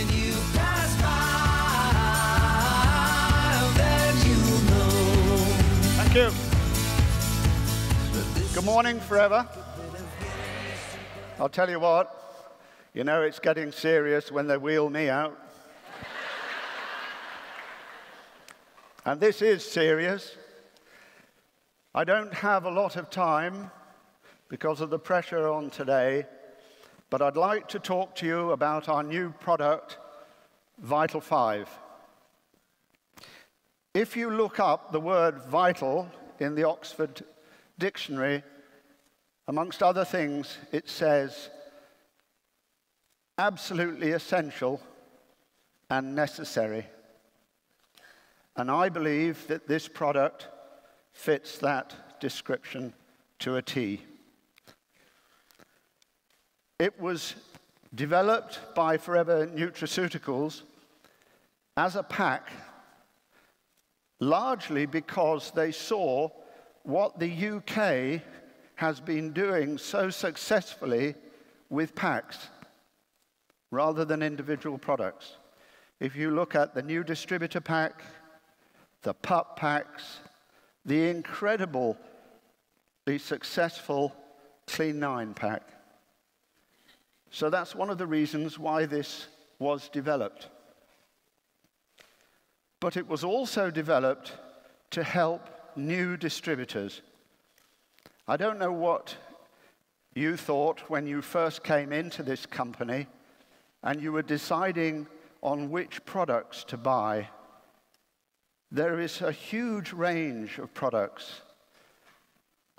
when you pass by, then you'll know. Thank you. Good morning, forever. I'll tell you what, you know it's getting serious when they wheel me out. And this is serious. I don't have a lot of time because of the pressure on today, but I'd like to talk to you about our new product, Vital 5. If you look up the word vital in the Oxford Dictionary, amongst other things, it says absolutely essential and necessary. And I believe that this product fits that description to a T. It was developed by Forever Nutraceuticals as a pack, largely because they saw what the UK has been doing so successfully with packs rather than individual products. If you look at the new distributor pack, the pup packs, the incredibly successful Clean 9 pack. So that's one of the reasons why this was developed. But it was also developed to help new distributors. I don't know what you thought when you first came into this company and you were deciding on which products to buy. There is a huge range of products,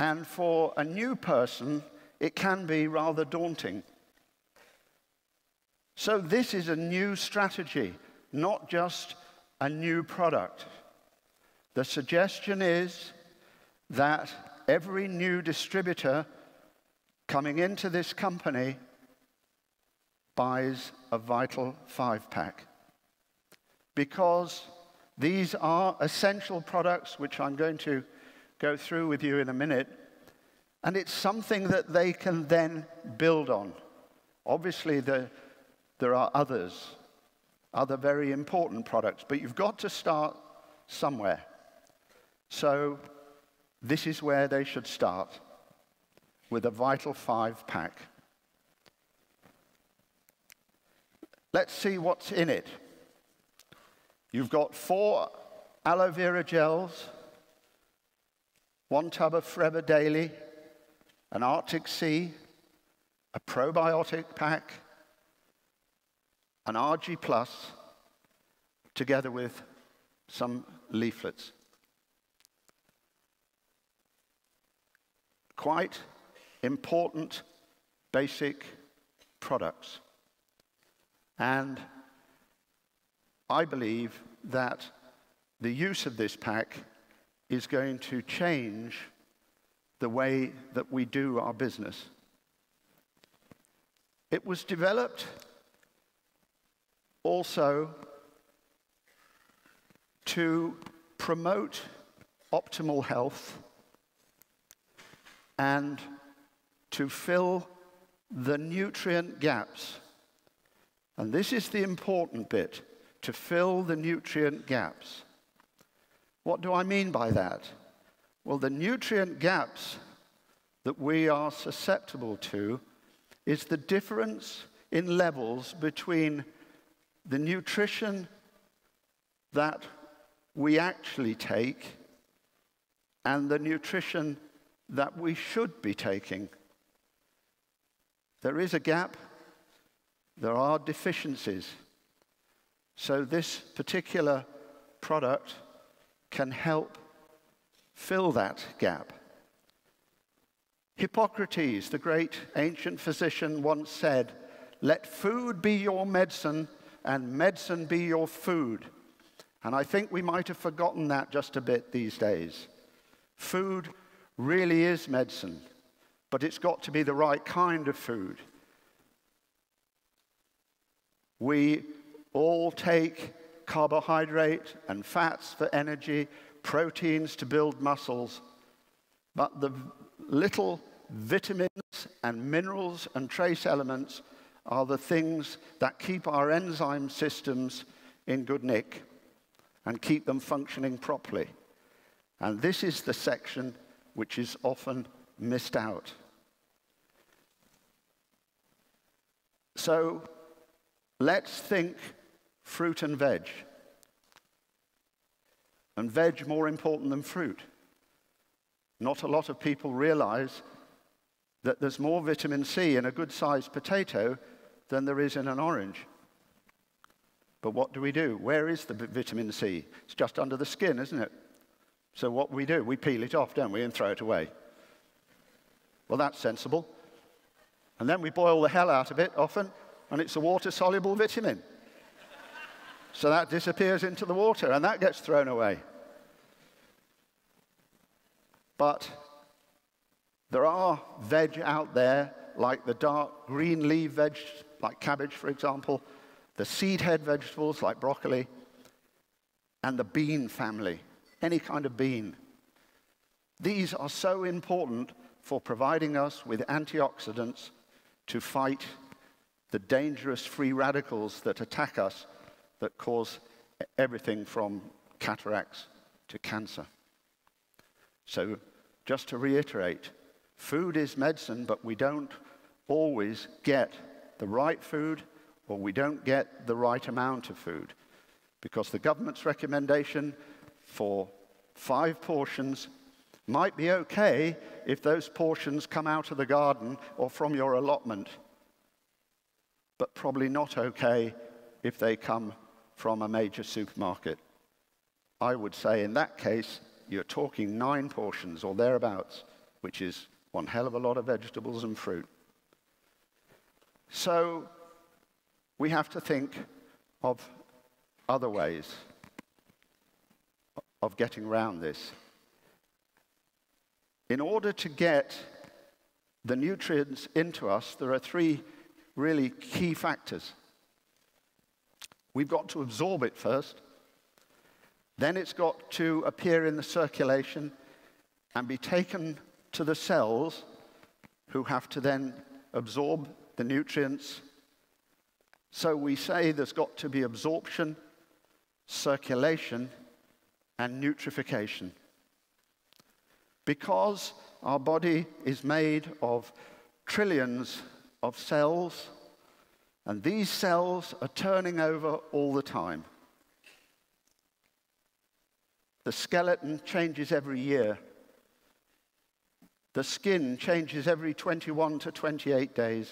and for a new person, it can be rather daunting. So this is a new strategy, not just a new product. The suggestion is that every new distributor coming into this company buys a Vital 5 pack, because these are essential products, which I'm going to go through with you in a minute, and it's something that they can then build on. Obviously, there are other very important products, but you've got to start somewhere. So this is where they should start, with a Vital 5 pack. Let's see what's in it. You've got 4 aloe vera gels, 1 tub of Forever Daily, an Arctic Sea, a probiotic pack, an RG Plus, together with some leaflets. Quite important, basic products. And I believe that the use of this pack is going to change the way that we do our business. It was developed also to promote optimal health and to fill the nutrient gaps. And this is the important bit, to fill the nutrient gaps. What do I mean by that? Well, the nutrient gaps that we are susceptible to is the difference in levels between the nutrition that we actually take and the nutrition that we should be taking. There is a gap. There are deficiencies. So this particular product can help fill that gap. Hippocrates, the great ancient physician, once said, "Let food be your medicine and medicine be your food." And I think we might have forgotten that just a bit these days. Food really is medicine, but it's got to be the right kind of food. We all take carbohydrate and fats for energy, proteins to build muscles, but the little vitamins and minerals and trace elements are the things that keep our enzyme systems in good nick and keep them functioning properly. And this is the section which is often missed out. So let's think fruit and veg. And veg more important than fruit. Not a lot of people realize that there's more vitamin C in a good-sized potato than there is in an orange. But what do? Where is the vitamin C? It's just under the skin, isn't it? So what do? We peel it off, don't we, and throw it away. Well, that's sensible. And then we boil the hell out of it often, and it's a water-soluble vitamin. So that disappears into the water, and that gets thrown away. But there are veg out there, like the dark green leaf veg, like cabbage, for example, the seed head vegetables, like broccoli, and the bean family, any kind of bean. These are so important for providing us with antioxidants to fight the dangerous free radicals that attack us, that cause everything from cataracts to cancer. So, just to reiterate, food is medicine, but we don't always get the right food, or we don't get the right amount of food. Because the government's recommendation for 5 portions might be okay if those portions come out of the garden or from your allotment, but probably not okay if they come from a major supermarket. I would say in that case, you're talking 9 portions or thereabouts, which is one hell of a lot of vegetables and fruit. So we have to think of other ways of getting around this. In order to get the nutrients into us, there are 3 really key factors. We've got to absorb it first. Then it's got to appear in the circulation and be taken to the cells, who have to then absorb the nutrients. So we say there's got to be absorption, circulation, and nutrification. Because our body is made of trillions of cells, and these cells are turning over all the time. The skeleton changes every year. The skin changes every 21 to 28 days.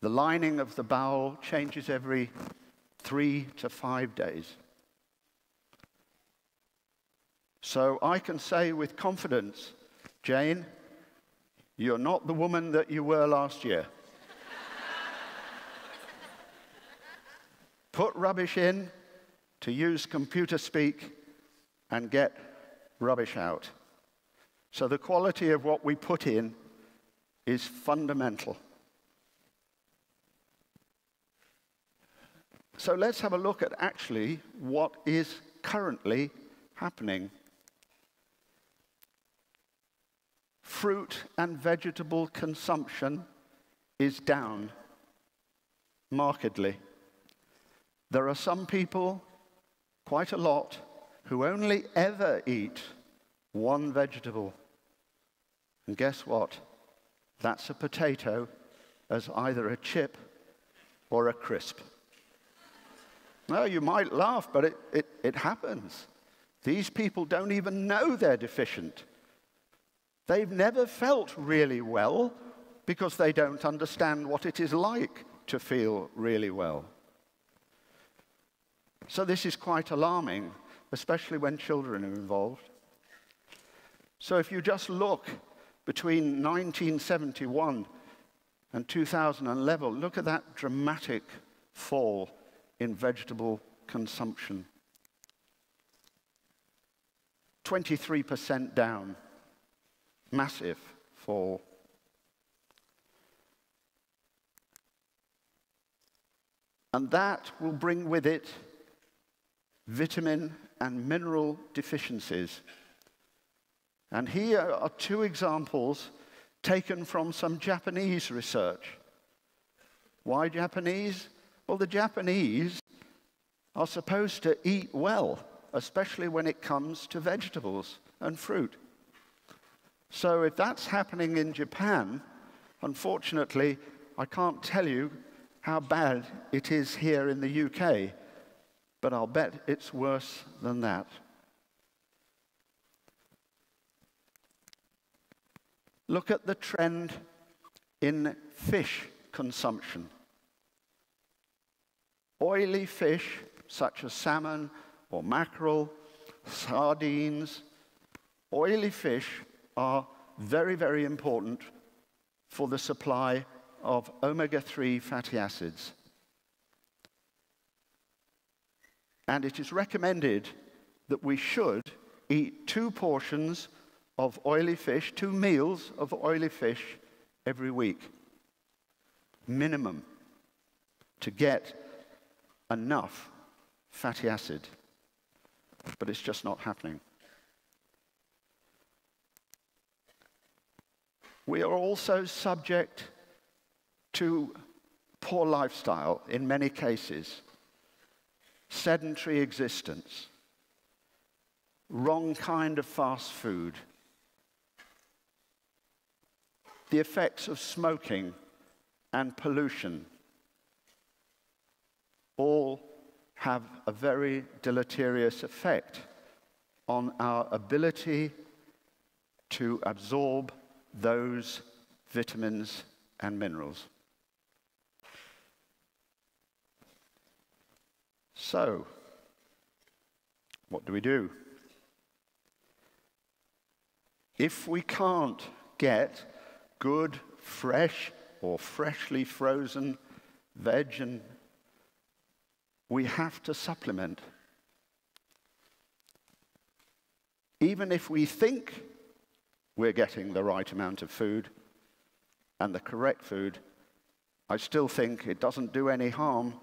The lining of the bowel changes every 3 to 5 days. So I can say with confidence, Jane, you're not the woman that you were last year. Put rubbish in, to use computer speak, and get rubbish out. So the quality of what we put in is fundamental. So let's have a look at actually what is currently happening. Fruit and vegetable consumption is down markedly. There are some people, quite a lot, who only ever eat one vegetable. And guess what? That's a potato as either a chip or a crisp. Well, you might laugh, but it happens. These people don't even know they're deficient. They've never felt really well because they don't understand what it is like to feel really well. So this is quite alarming, especially when children are involved. So if you just look between 1971 and 2011, look at that dramatic fall in vegetable consumption. 23% down. Massive fall. And that will bring with it vitamin and mineral deficiencies. And here are 2 examples taken from some Japanese research. Why Japanese? Well, the Japanese are supposed to eat well, especially when it comes to vegetables and fruit. So if that's happening in Japan, unfortunately, I can't tell you how bad it is here in the UK, but I'll bet it's worse than that. Look at the trend in fish consumption. Oily fish, such as salmon or mackerel, sardines, oily fish are very, very important for the supply of omega-3 fatty acids. And it is recommended that we should eat 2 portions of oily fish, 2 meals of oily fish every week, minimum, to get enough fatty acid. But it's just not happening. We are also subject to poor lifestyle in many cases, sedentary existence, wrong kind of fast food, the effects of smoking and pollution all have a very deleterious effect on our ability to absorb those vitamins and minerals. So, what do we do? If we can't get good, fresh, or freshly frozen veg, and we have to supplement. Even if we think we're getting the right amount of food and the correct food, I still think it doesn't do any harm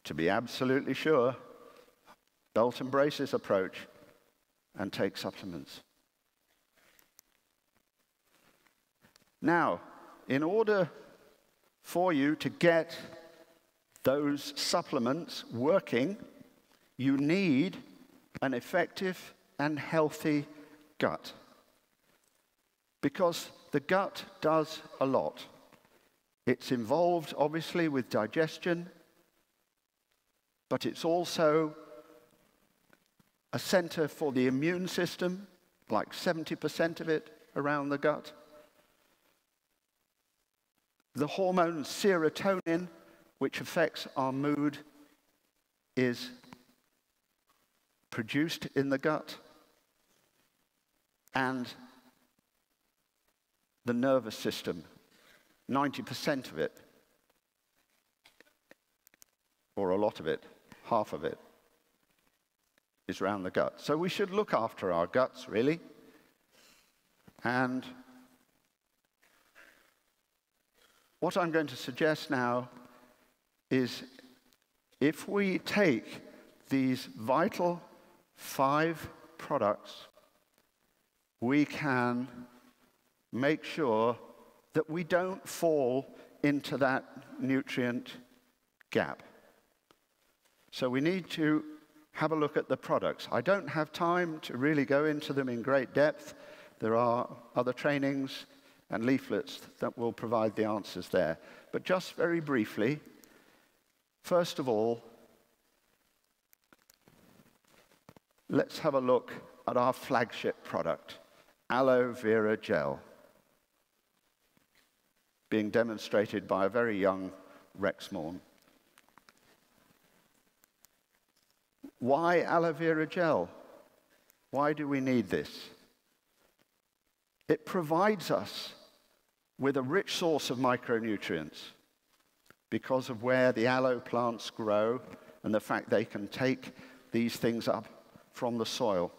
to be absolutely sure, belt and braces approach, and take supplements. Now, in order for you to get those supplements working, you need an effective and healthy gut. Because the gut does a lot. It's involved, obviously, with digestion, but it's also a center for the immune system, like 70% of it around the gut. The hormone serotonin, which affects our mood, is produced in the gut. And the nervous system, 90% of it, or a lot of it, half of it, is around the gut. So we should look after our guts, really. And what I'm going to suggest now is if we take these vital 5 products, we can make sure that we don't fall into that nutrient gap. So we need to have a look at the products. I don't have time to really go into them in great depth. There are other trainings and leaflets that will provide the answers there. But just very briefly, first of all, let's have a look at our flagship product, aloe vera gel, being demonstrated by a very young Rex Morn. Why aloe vera gel? Why do we need this? It provides us with a rich source of micronutrients because of where the aloe plants grow and the fact they can take these things up from the soil.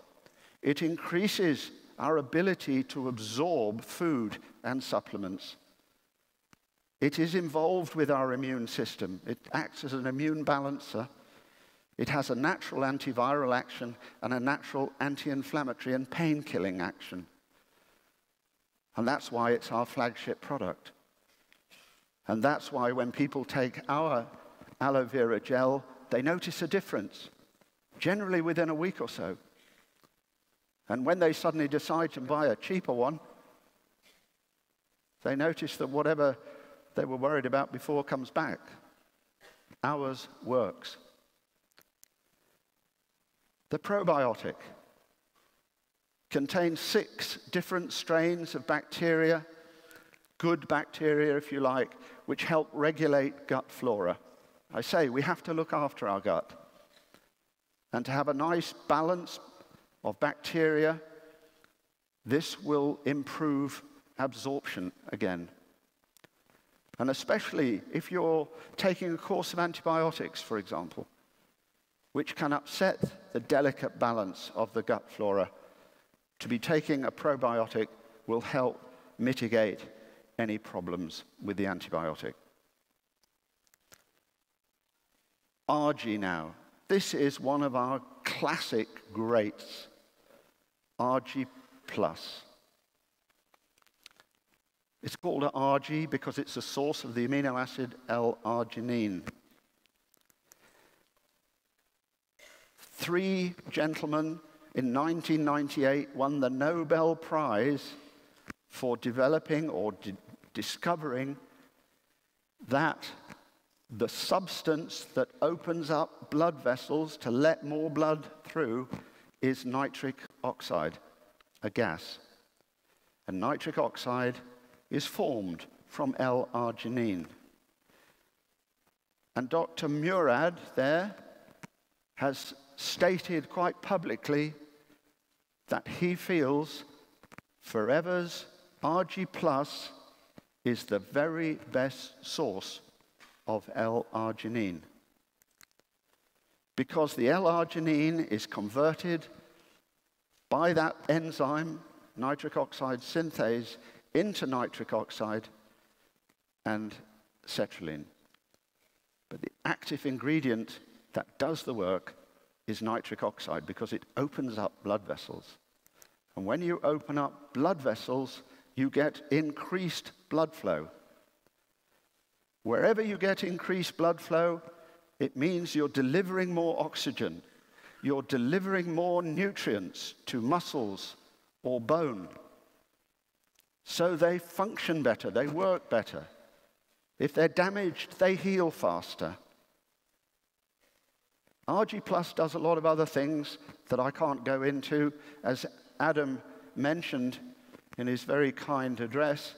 It increases our ability to absorb food and supplements. It is involved with our immune system. It acts as an immune balancer. It has a natural antiviral action and a natural anti-inflammatory and pain-killing action. And that's why it's our flagship product. And that's why when people take our aloe vera gel, they notice a difference, generally within a week or so. And when they suddenly decide to buy a cheaper one, they notice that whatever they were worried about before comes back. Ours works. The probiotic contains 6 different strains of bacteria, good bacteria if you like, which help regulate gut flora. I say we have to look after our gut. And to have a nice balance of bacteria, this will improve absorption again. And especially if you're taking a course of antibiotics, for example, which can upset the delicate balance of the gut flora, to be taking a probiotic will help mitigate any problems with the antibiotic. RG now. This is one of our classic greats, RG+. It's called RG because it's the source of the amino acid L-arginine. 3 gentlemen in 1998 won the Nobel Prize for developing or discovering that the substance that opens up blood vessels to let more blood through is nitric oxide, a gas. And nitric oxide is formed from L-arginine. And Dr. Murad there has stated quite publicly that he feels Forever's RG Plus is the very best source of L-arginine. Because the L-arginine is converted by that enzyme, nitric oxide synthase, into nitric oxide and cetrulline. But the active ingredient that does the work is nitric oxide because it opens up blood vessels. And when you open up blood vessels, you get increased blood flow. Wherever you get increased blood flow, it means you're delivering more oxygen. You're delivering more nutrients to muscles or bone. So they function better, they work better. If they're damaged, they heal faster. RG Plus does a lot of other things that I can't go into. As Adam mentioned in his very kind address,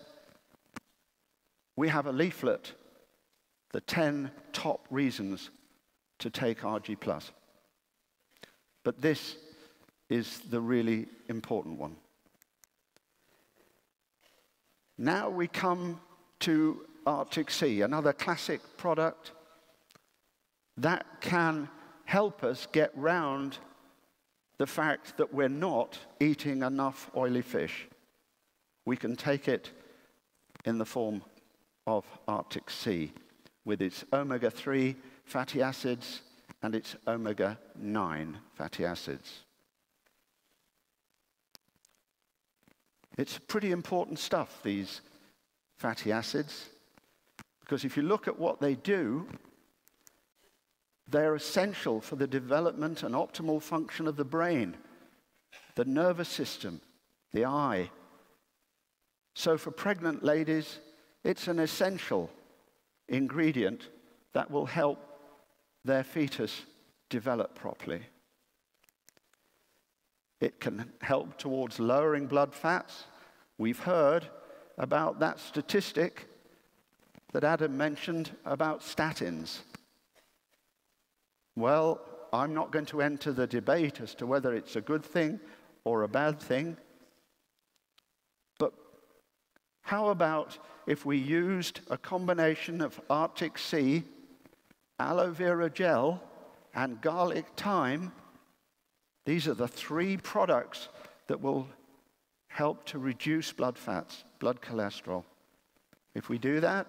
we have a leaflet, the 10 top reasons to take RG Plus. But this is the really important one. Now we come to Arctic Sea, another classic product that can help us get round the fact that we're not eating enough oily fish. We can take it in the form of Arctic Sea with its omega-3 fatty acids and its omega-9 fatty acids. It's pretty important stuff, these fatty acids, because if you look at what they do, they're essential for the development and optimal function of the brain, the nervous system, the eye. So for pregnant ladies, it's an essential ingredient that will help their fetus develop properly. It can help towards lowering blood fats. We've heard about that statistic that Adam mentioned about statins. Well, I'm not going to enter the debate as to whether it's a good thing or a bad thing. But how about if we used a combination of Arctic Sea, aloe vera gel, and garlic thyme? These are the 3 products that will help to reduce blood fats, blood cholesterol. If we do that,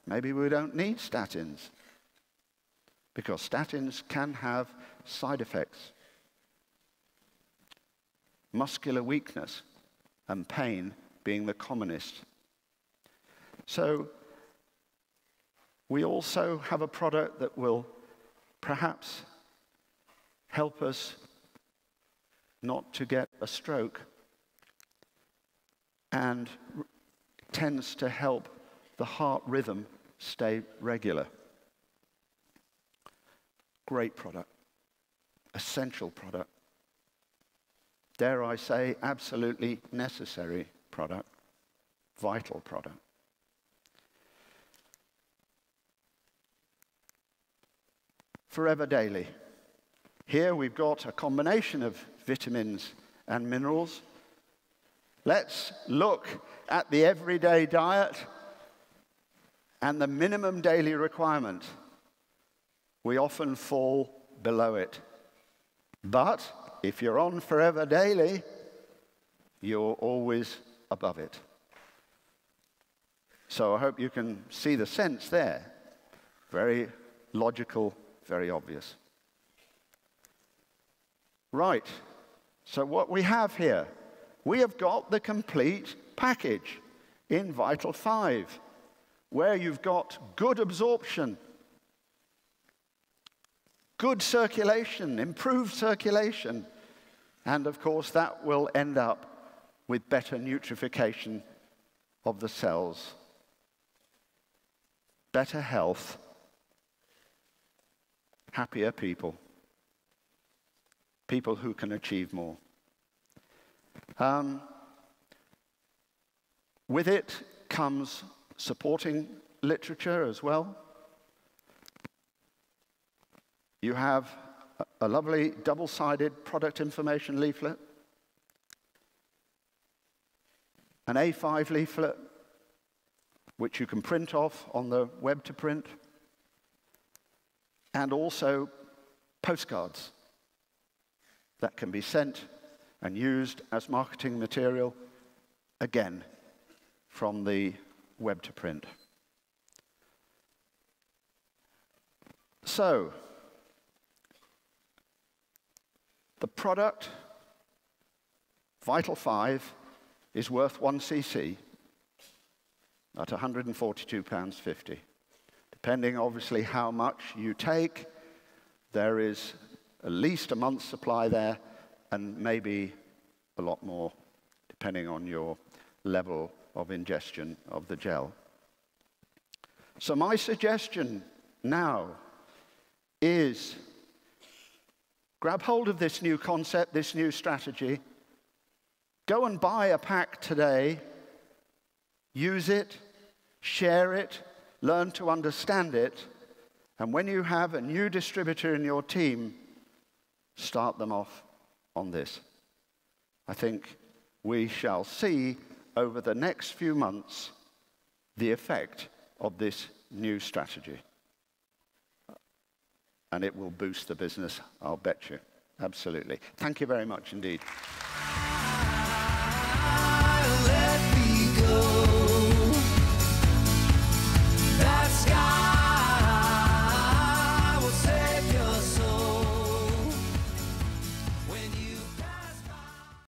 maybe we don't need statins, because statins can have side effects. Muscular weakness and pain being the commonest. So we also have a product that will perhaps help us not to get a stroke and tends to help the heart rhythm stay regular. Great product, essential product. Dare I say, absolutely necessary product, vital product. Forever Daily. Here we've got a combination of vitamins and minerals. Let's look at the everyday diet and the minimum daily requirement. We often fall below it. But if you're on Forever Daily, you're always above it. So I hope you can see the sense there. Very logical, very obvious. Right, so what we have here, we have got the complete package in Vital 5, where you've got good absorption, good circulation, improved circulation, and of course that will end up with better nutrification of the cells, better health, happier people, people who can achieve more. With it comes supporting literature as well. You have a lovely double-sided product information leaflet, an A5 leaflet, which you can print off on the web to print, and also postcards that can be sent and used as marketing material, again, from the web to print. So, the product, Vital 5, is worth 1 cc at £142.50. Depending, obviously, how much you take, there is at least a month's supply there, and maybe a lot more, depending on your level of ingestion of the gel. So my suggestion now is grab hold of this new concept, this new strategy, go and buy a pack today, use it, share it, learn to understand it, and when you have a new distributor in your team, start them off on this. I think we shall see over the next few months the effect of this new strategy. And it will boost the business, I'll bet you. Absolutely. Thank you very much indeed.